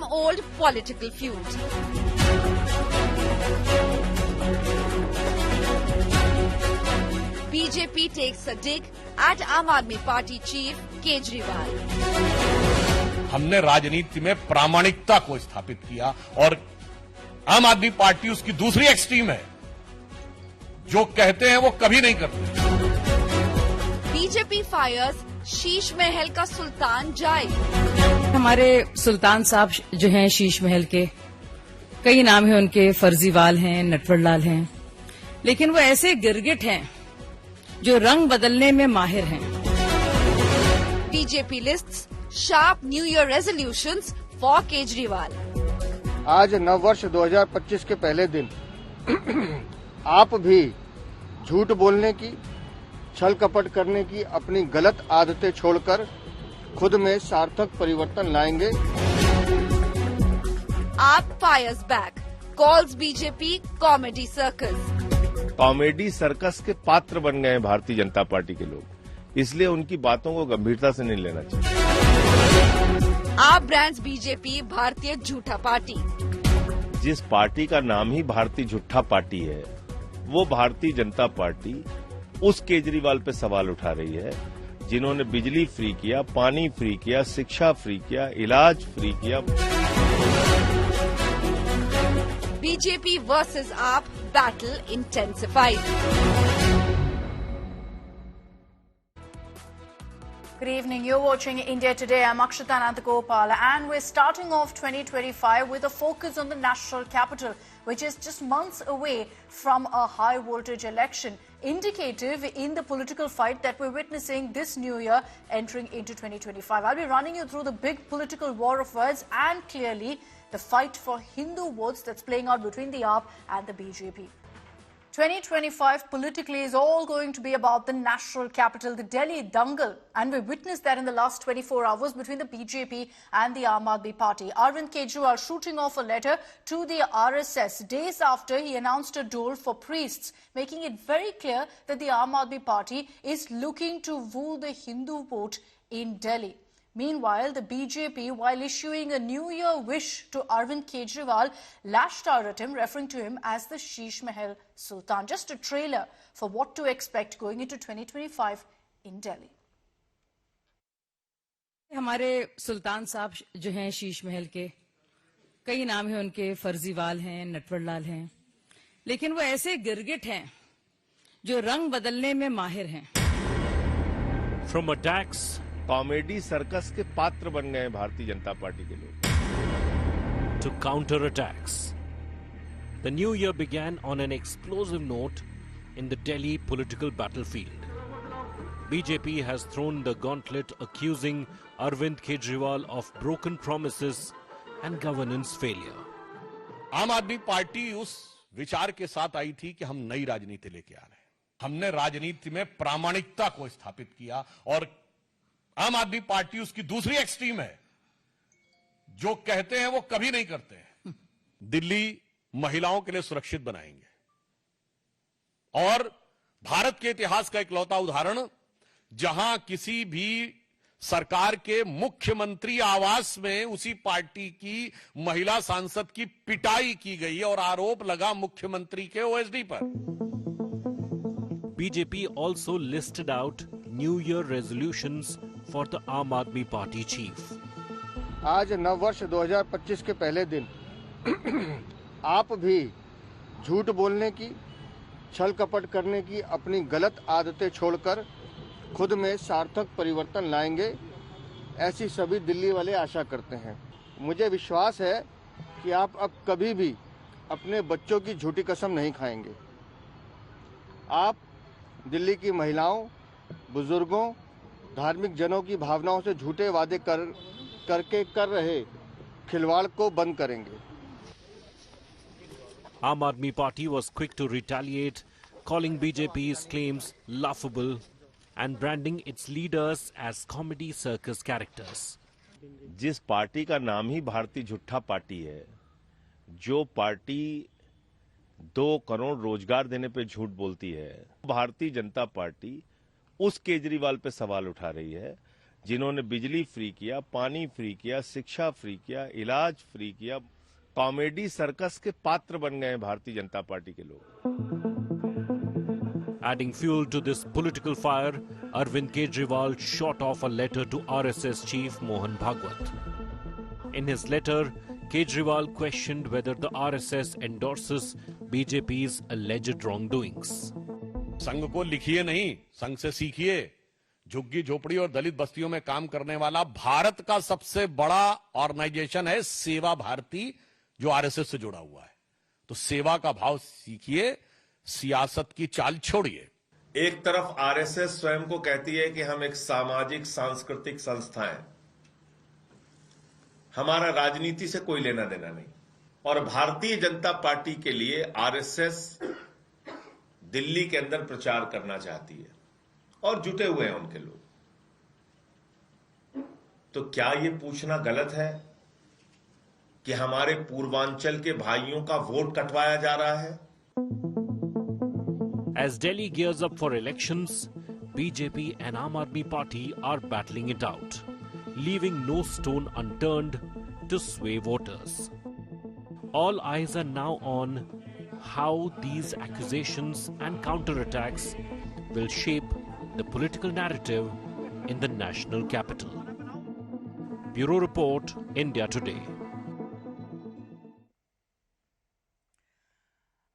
some old political feud. BJP takes a dig at Aam Aadmi Party chief Kejriwal. हमने राजनीति में प्रामाणिकता को स्थापित किया और आम आदमी पार्टी उसकी दूसरी एक्सट्रीम है। जो कहते हैं वो कभी नहीं करते। बीजेपी फायर्स शीश महल का सुल्तान जाए। हमारे सुल्तान साहब जो हैं शीश महल के, कई नाम हैं उनके, फर्जीवाल हैं, नटवरलाल हैं, लेकिन वो ऐसे गिरगिट हैं जो रंग बदलने में माहिर हैं। BJP lists sharp New Year resolutions for Kejriwal. आज नववर्ष 2025 के पहले दिन आप भी झूठ बोलने की, छल कपट करने की अपनी गलत आदतें छोड़कर खुद में सार्थक परिवर्तन लाएंगे। आप fires back, calls BJP comedy circus. Comedy circus के पात्र बन गए हैं भारतीय जनता पार्टी के लोग, इसलिए उनकी बातों को गंभीरता से नहीं लेना चाहिए। आप ब्रांड्स बीजेपी भारतीय झूठा पार्टी। जिस पार्टी का नाम ही भारतीय झूठा पार्टी है, वो भारतीय जनता पार्टी उस केजरीवाल पे सवाल उठा रही है जिन्होंने बिजली फ्री किया, पानी फ्री किया, शिक्षा फ्री किया, इलाज फ्री किया। बीजेपी वर्सेस आप battle intensified. Good evening. You're watching India Today. I'm Akshita Nandagopal, and we're starting off 2025 with a focus on the national capital, which is just months away from a high-voltage election, indicative in the political fight that we're witnessing this new year entering into 2025. I'll be running you through the big political war of words and clearly the fight for Hindu votes that's playing out between the AAP and the BJP. 2025 politically is all going to be about the national capital, the Delhi dangle, and we witnessed that in the last 24 hours between the BJP and the Aam Aadmi Party. Arvind Kejriwal shooting off a letter to the RSS days after he announced a dole for priests, making it very clear that the Aam Aadmi Party is looking to woo the Hindu vote in Delhi. Meanwhile, the BJP, while issuing a New Year wish to Arvind Kejriwal, lashed out at him, referring to him as the Sheesh Mahal Sultan. Just a trailer for what to expect going into 2025 in Delhi. हमारे सुल्तान साहब जो हैं शीश महल के, कई नाम हैं उनके, फर्जीवाल हैं, नटवरलाल हैं, लेकिन वो ऐसे गिरगिट हैं जो रंग बदलने में माहिर हैं। From attacks, कॉमेडी सर्कस के पात्र बन गए हैं भारतीय जनता पार्टी के लोग। To counter attacks, the new year began on an explosive note in the Delhi political battlefield. BJP has thrown the gauntlet, accusing Arvind Kejriwal of broken promises and governance failure. आम आदमी party उस विचार के साथ आई थी कि हम नई राजनीति लेके आ रहे हैं। हमने राजनीति में प्रामाणिकता को स्थापित किया और आम आदमी पार्टी उसकी दूसरी एक्सट्रीम है। जो कहते हैं वो कभी नहीं करते हैं। दिल्ली महिलाओं के लिए सुरक्षित बनाएंगे और भारत के इतिहास का इकलौता उदाहरण जहां किसी भी सरकार के मुख्यमंत्री आवास में उसी पार्टी की महिला सांसद की पिटाई की गई और आरोप लगा मुख्यमंत्री के ओएसडी पर। BJP also listed out New Year resolutions for the Aam Aadmi Party chief. आज नववर्ष 2025 के पहले दिन आप भी झूठ बोलने की, छल कपट करने की अपनी गलत आदतें छोड़कर खुद में सार्थक परिवर्तन लाएंगे, ऐसी सभी दिल्ली वाले आशा करते हैं। मुझे विश्वास है कि आप अब कभी भी अपने बच्चों की झूठी कसम नहीं खाएंगे। आप दिल्ली की महिलाओं, बुजुर्गों, धार्मिक जनों की भावनाओं से झूठे वादे करके कर रहे खिलवाड़ को बंद करेंगे। Aam Aadmi Party was quick to retaliate, calling BJP's claims laughable and branding its leaders as comedy circus characters. जिस पार्टी का नाम ही भारतीय झूठा पार्टी है, जो पार्टी 2 करोड़ रोजगार देने पे झूठ बोलती है, भारतीय जनता पार्टी उस केजरीवाल पे सवाल उठा रही है जिन्होंने बिजली फ्री किया, पानी फ्री किया, शिक्षा फ्री किया, इलाज फ्री किया, कॉमेडी सर्कस के पात्र बन गए हैं भारतीय जनता पार्टी के लोग। Adding fuel to this political fire, Arvind Kejriwal shot off a letter to RSS chief Mohan Bhagwat. In his letter, Kejriwal questioned whether the RSS endorses BJP's alleged wrongdoings. संघ को लिखिए नहीं, संघ से सीखिए। झुग्गी झोपड़ी और दलित बस्तियों में काम करने वाला भारत का सबसे बड़ा ऑर्गेनाइजेशन है सेवा भारती, जो आरएसएस से जुड़ा हुआ है। तो सेवा का भाव सीखिए, सियासत की चाल छोड़िए। एक तरफ आरएसएस स्वयं को कहती है कि हम एक सामाजिक सांस्कृतिक संस्था हैं, हमारा राजनीति से कोई लेना देना नहीं, और भारतीय जनता पार्टी के लिए आरएसएस दिल्ली के अंदर प्रचार करना चाहती है और जुटे हुए हैं उनके लोग। तो क्या यह पूछना गलत है कि हमारे पूर्वांचल के भाइयों का वोट कटवाया जा रहा है? As Delhi gears up for elections, BJP and Aam Aadmi Party are battling it out, leaving no stone unturned to sway voters. All eyes are now on how these accusations and counterattacks will shape the political narrative in the national capital. Bureau Report, India Today.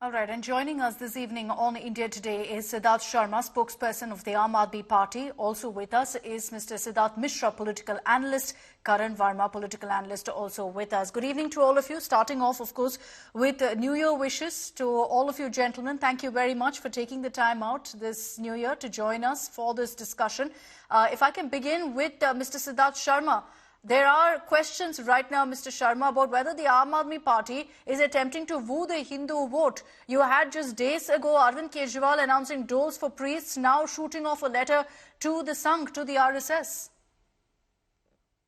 All right, and joining us this evening on India Today is Siddharth Sharma, spokesperson of the Aam Aadmi Party. Also with us is Mr. Siddharth Mishra, political analyst, Karan Verma, political analyst, also with us. Good evening to all of you. Starting off, of course, with New Year wishes to all of you gentlemen. Thank you very much for taking the time out this New Year to join us for this discussion. If I can begin with Mr. Siddharth Sharma. There are questions right now, Mr. Sharma, about whether the Aam Aadmi Party is attempting to woo the Hindu vote. You had just days ago Arvind Kejriwal announcing doles for priests, now shooting off a letter to the Sangh, to the RSS.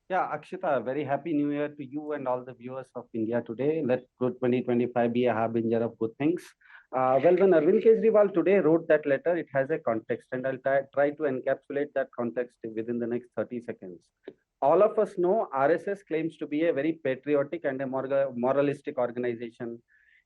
Yeah, Akshita, very happy New Year to you and all the viewers of India Today. Let 2025 be a harbinger of good things. Well, when Arvind Kejriwal today wrote that letter, it has a context, and I'll try to encapsulate that context within the next 30 seconds. All of us know RSS claims to be a very patriotic and a moralistic organization.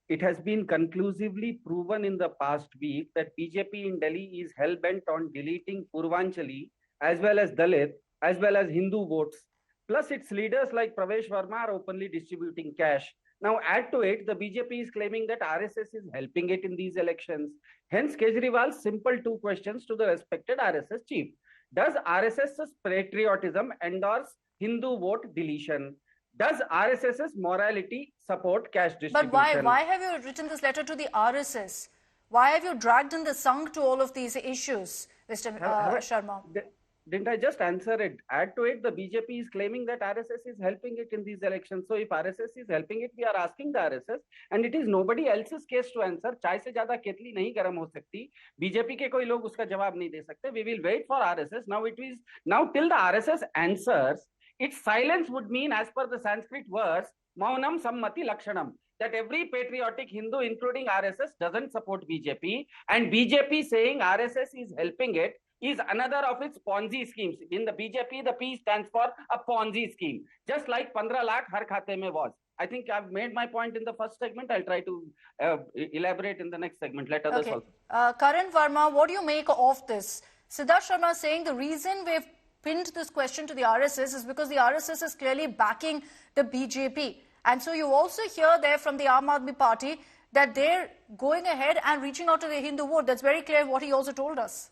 It has been conclusively proven in the past week that BJP in Delhi is hell-bent on deleting Purvanchali as well as Dalit, as well as Hindu votes. Plus, its leaders like Pravesh Verma are openly distributing cash. Now, add to it, the BJP is claiming that RSS is helping it in these elections. Hence, Kejriwal's simple two questions to the respected RSS chief. Does RSS's patriotism endorse Hindu vote deletion? Does RSS's morality support cash distribution? But why have you written this letter to the RSS? Why have you dragged in the Sangh to all of these issues, Mr. Sharma? Didn't I just answer it? Add to it, the BJP is claiming that RSS is helping it in these elections. So if RSS is helping it, we are asking the RSS, and it is nobody else's case to answer. चाय से ज़्यादा केतली नहीं गर्म हो सकती. BJP के कोई लोग उसका जवाब नहीं दे सकते. We will wait for RSS. Now till the RSS answers, its silence would mean, as per the Sanskrit verse, maunam sammati lakshanam, that every patriotic Hindu, including RSS, doesn't support BJP, and BJP saying RSS is helping it is another of its Ponzi schemes. In the BJP, the P stands for a Ponzi scheme, just like 15 lakh har khate mein was. I think I've made my point in the first segment. I'll try to elaborate in the next segment. Let others also. Karan Verma, what do you make of this? Siddharth Sharma is saying the reason we've pinned this question to the RSS is because the RSS is clearly backing the BJP. And so you also hear there from the Aam Aadmi Party that they're going ahead and reaching out to the Hindu vote. That's very clear what he also told us.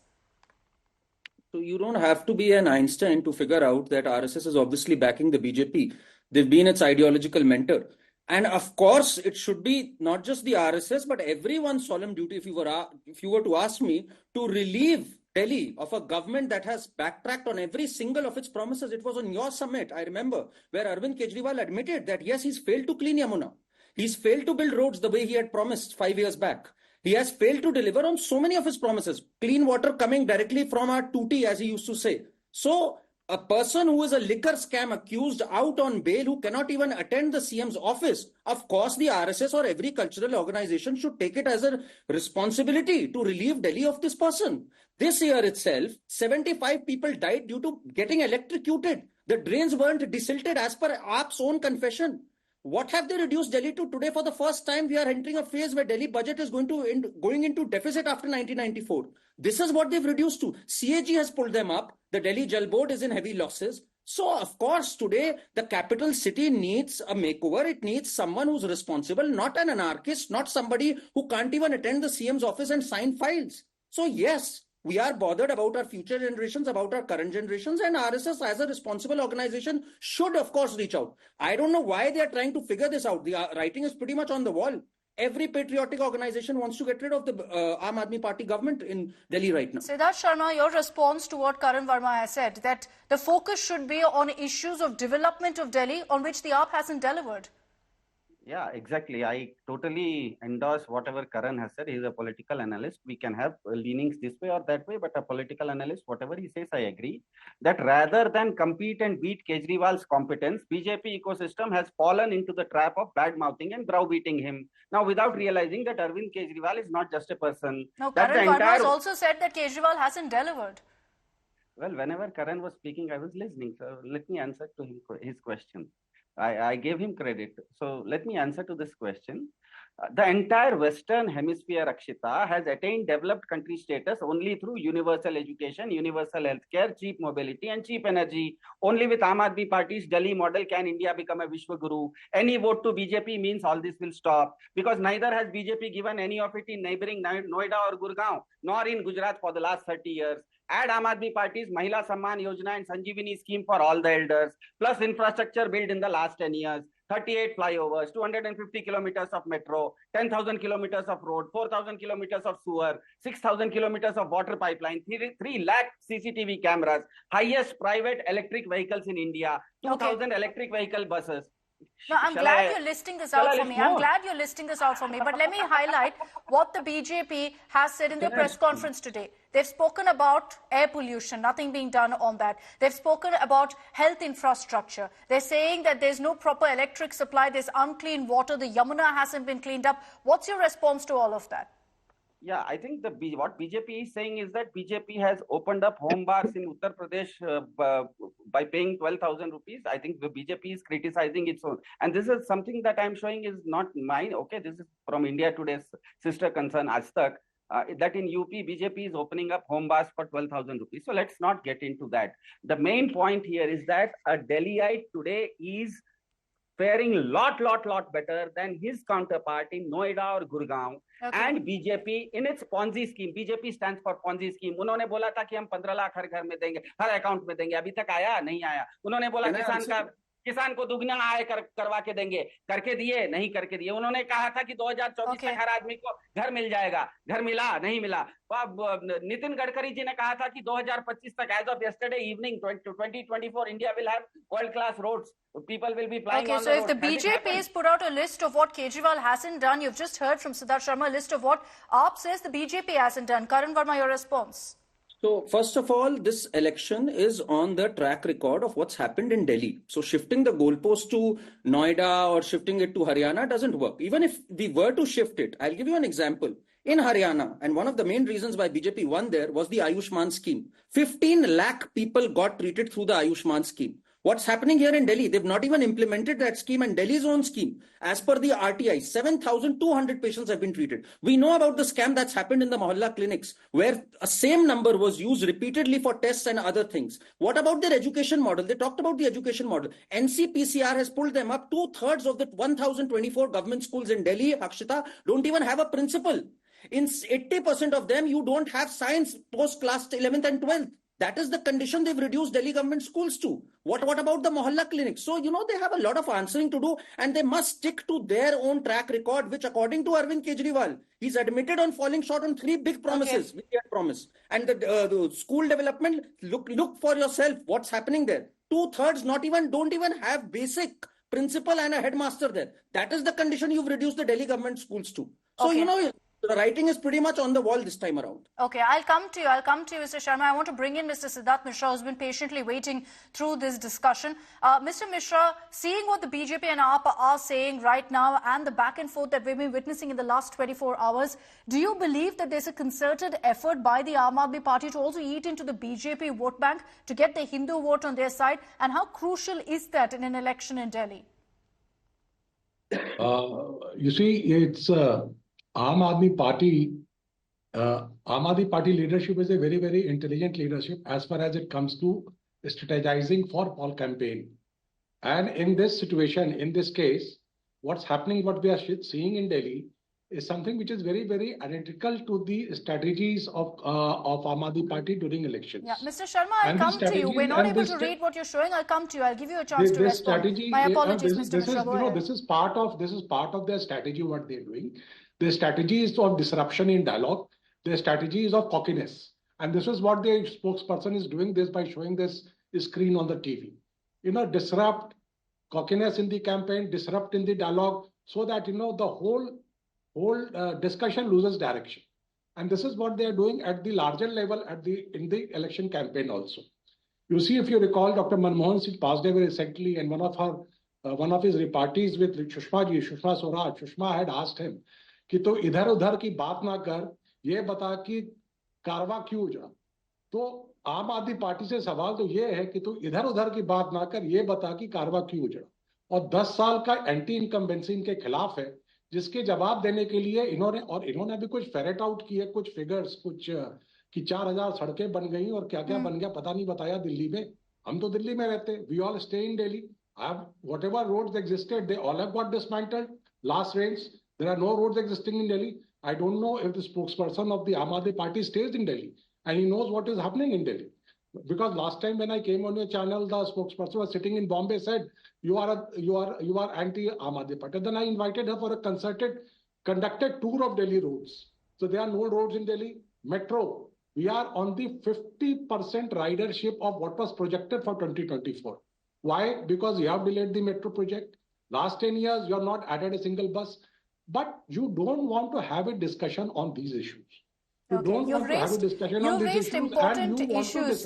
So you don't have to be an Einstein to figure out that RSS is obviously backing the BJP. They've been its ideological mentor. And of course, it should be not just the RSS, but everyone's solemn duty, if you were to ask me, to relieve Delhi of a government that has backtracked on every single of its promises. It was on your summit, I remember, where Arvind Kejriwal admitted that, yes, he's failed to clean Yamuna. He's failed to build roads the way he had promised 5 years back. He has failed to deliver on so many of his promises. Clean water coming directly from our tutti, as he used to say. So a person who is a liquor scam accused out on bail who cannot even attend the CM's office, of course the RSS or every cultural organization should take it as a responsibility to relieve Delhi of this person. This year itself, 75 people died due to getting electrocuted. The drains weren't desilted as per AAP's own confession. What have they reduced Delhi to? Today, for the first time, we are entering a phase where Delhi budget is going into deficit after 1994. This is what they've reduced to. CAG has pulled them up. The Delhi Jal Board is in heavy losses. So, of course, today, the capital city needs a makeover. It needs someone who's responsible, not an anarchist, not somebody who can't even attend the CM's office and sign files. So, yes, we are bothered about our future generations, about our current generations, and RSS as a responsible organization should, of course, reach out. I don't know why they are trying to figure this out. The writing is pretty much on the wall. Every patriotic organization wants to get rid of the Aam Aadmi Party government in Delhi right now. Siddharth Sharma, your response to what Karan Verma has said, that the focus should be on issues of development of Delhi on which the AAP hasn't delivered. Yeah, exactly. I totally endorse whatever Karan has said. He's a political analyst. We can have leanings this way or that way, but a political analyst, whatever he says, I agree. That rather than compete and beat Kejriwal's competence, BJP ecosystem has fallen into the trap of bad-mouthing and browbeating him. Now, without realizing that Arvind Kejriwal is not just a person. No, Karan Verma has also said that Kejriwal hasn't delivered. Well, whenever Karan was speaking, I was listening. So let me answer to him his question. I gave him credit. So let me answer to this question. The entire Western Hemisphere, Akshita, has attained developed country status only through universal education, universal healthcare, cheap mobility, and cheap energy. Only with Aam Aadmi Party's Delhi model can India become a Vishwaguru. Any vote to BJP means all this will stop, because neither has BJP given any of it in neighboring Noida or Gurgaon, nor in Gujarat for the last 30 years. Add Aam Aadmi Party's Mahila Samman Yojana and Sanjeevani scheme for all the elders, plus infrastructure built in the last 10 years. 38 flyovers, 250 kilometers of metro, 10,000 kilometers of road, 4,000 kilometers of sewer, 6,000 kilometers of water pipeline, 3 lakh CCTV cameras, highest private electric vehicles in India, 2,000 electric vehicle buses. No, I'm glad you're listing this out for me. I'm glad you're listing this out for me. But let me highlight what the BJP has said in their press conference today. They've spoken about air pollution, nothing being done on that. They've spoken about health infrastructure. They're saying that there's no proper electric supply, there's unclean water, the Yamuna hasn't been cleaned up. What's your response to all of that? Yeah, I think what BJP is saying is that BJP has opened up home bars in Uttar Pradesh by paying 12,000 rupees. I think the BJP is criticizing its own. And this is something that I'm showing is not mine. Okay, this is from India Today's sister concern, Aaj Tak, that in UP, BJP is opening up home bars for 12,000 rupees. So let's not get into that. The main point here is that a Delhiite today is faring lot better than his counterpart in Noida or Gurgaon. Okay. And BJP in its Ponzi scheme, BJP stands for Ponzi scheme. उन्होंने बोला था कि हम 15 लाख हर घर में देंगे, हर account में देंगे, अभी तक आया नहीं आया. उन्होंने बोला किसान को दुगना आय करवा के देंगे, करके दिए नहीं करके दिए. उन्होंने कहा था कि 2024 तक हर आदमी को घर मिल जाएगा, घर मिला नहीं मिला. नितिन गडकरी जी ने कहा था कि 2025 तक, as of yesterday evening 2024 India will have world class roads, people will be flying on the road. So if the BJP has put out a list of what Kejriwal hasn't done, you've just heard from Siddharth Sharma a list of what AAP says the BJP hasn't done. Karan Verma, your response. So first of all, this election is on the track record of what's happened in Delhi. So shifting the goalpost to Noida or shifting it to Haryana doesn't work. Even if we were to shift it, I'll give you an example. In Haryana, and one of the main reasons why BJP won there was the Ayushman scheme. 15 lakh people got treated through the Ayushman scheme. What's happening here in Delhi? They've not even implemented that scheme and Delhi's own scheme. As per the RTI, 7,200 patients have been treated. We know about the scam that's happened in the Mohalla clinics, where a same number was used repeatedly for tests and other things. What about their education model? They talked about the education model. NCPCR has pulled them up. 2/3 of the 1,024 government schools in Delhi, Akshita, don't even have a principal. In 80% of them, you don't have science post class 11th and 12th. That is the condition they've reduced Delhi government schools to. What about the Mohalla clinics? So, they have a lot of answering to do, and they must stick to their own track record, which according to Arvind Kejriwal, he's admitted on falling short on 3 big promises which he had promised. And the school development, look for yourself what's happening there. 2/3 don't even have basic principal and a headmaster there. That is the condition you've reduced the Delhi government schools to. So, So the writing is pretty much on the wall this time around. Okay, I'll come to you, Mr. Sharma. I want to bring in Mr. Siddharth Mishra, who's been patiently waiting through this discussion. Mr. Mishra, seeing what the BJP and AAP are saying right now and the back and forth that we've been witnessing in the last 24 hours, do you believe that there's a concerted effort by the Aam Aadmi Party to also eat into the BJP vote bank to get the Hindu vote on their side? And how crucial is that in an election in Delhi? You see, it's Aam Aadmi Party. Aam Aadmi Party leadership is a very, very intelligent leadership as far as it comes to strategizing for poll campaign. And in this situation, in this case, what's happening, what we are seeing in Delhi is something which is very, very identical to the strategies of Aam Aadmi Party during elections. Yeah, Mr. Sharma, I'll come to you. We're not able to read what you're showing. I'll come to you. I'll give you a chance to respond. My apologies, Mr. Mishra. Go ahead. This is part of their strategy, what they're doing. Their strategy is of disruption in dialogue. Their strategy is of cockiness. And this is what their spokesperson is doing this by showing this screen on the TV. Disrupt, cockiness in the campaign, disrupt in the dialogue, so that, the whole discussion loses direction. And this is what they are doing at the larger level in the election campaign also. You see, if you recall, Dr. Manmohan Singh passed away recently, and one of his repartees with Sushma Swaraj, Sushma had asked him, कि तो इधर उधर की बात ना कर, ये बता कि कारवा क्यों उजड़ा. तो आम आदमी पार्टी से सवाल तो ये है कि तू इधर उधर की बात ना कर, ये बता कि कारवा क्यों उजड़ा. और 10 साल का एंटी इनकम्बेंसी इनके खिलाफ है, जिसके जवाब देने के लिए इन्होंने भी कुछ फेरेट आउट किए, कुछ फिगर्स, कुछ कि 4000 सड़कें बन गई और क्या क्या बन गया पता नहीं बताया दिल्ली में. हम तो दिल्ली में रहते, we all stay in Delhi. Whatever roads existed, they all have got dismantled. Last rains, there are no roads existing in Delhi. I don't know if the spokesperson of the Aam Aadmi Party stays in Delhi and he knows what is happening in Delhi. Because last time when I came on your channel, the spokesperson was sitting in Bombay, said you are anti Aam Aadmi Party. Then I invited her for a conducted tour of Delhi roads. So there are no roads in Delhi. Metro, we are on the 50% ridership of what was projected for 2024. Why? Because you have delayed the metro project. Last 10 years, you have not added a single bus. But you don't want to have a discussion on these issues. You've raised important issues.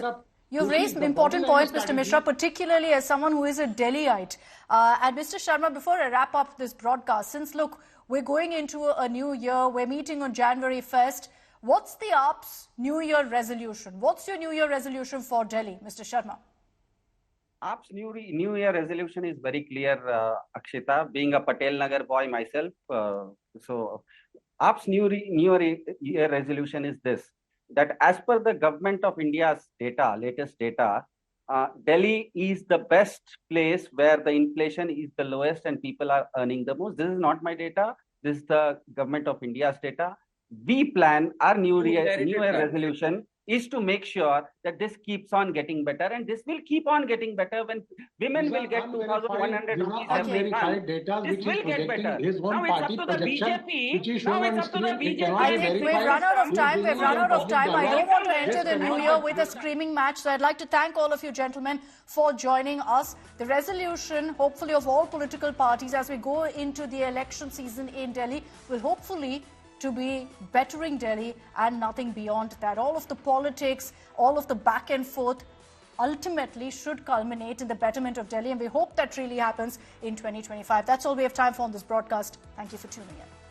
You've raised important points, Mr. Mishra, particularly as someone who is a Delhiite. And Mr. Sharma, before I wrap up this broadcast, since, look, we're going into a new year, we're meeting on January 1st, what's the AAP's New Year resolution? What's your New Year resolution for Delhi, Mr. Sharma? AAP's New Year resolution is very clear, Akshita. Being a Patel Nagar boy myself, so AAP's New Year resolution is this, that as per the Government of India's data, latest data, Delhi is the best place where the inflation is the lowest and people are earning the most. This is not my data. This is the Government of India's data. We plan our New Year resolution is to make sure that this keeps on getting better, and this will keep on getting better when women will get 2,100 rupees every month. This will get better. Now it's up to the BJP. Now it's up to the BJP. I think we've run out of time. We've run out of time. I don't want to enter the new year with a screaming match. So I'd like to thank all of you gentlemen for joining us. The resolution, hopefully, of all political parties as we go into the election season in Delhi will hopefully to be bettering Delhi and nothing beyond that. All of the politics, all of the back and forth ultimately should culminate in the betterment of Delhi, and we hope that really happens in 2025. That's all we have time for on this broadcast. Thank you for tuning in.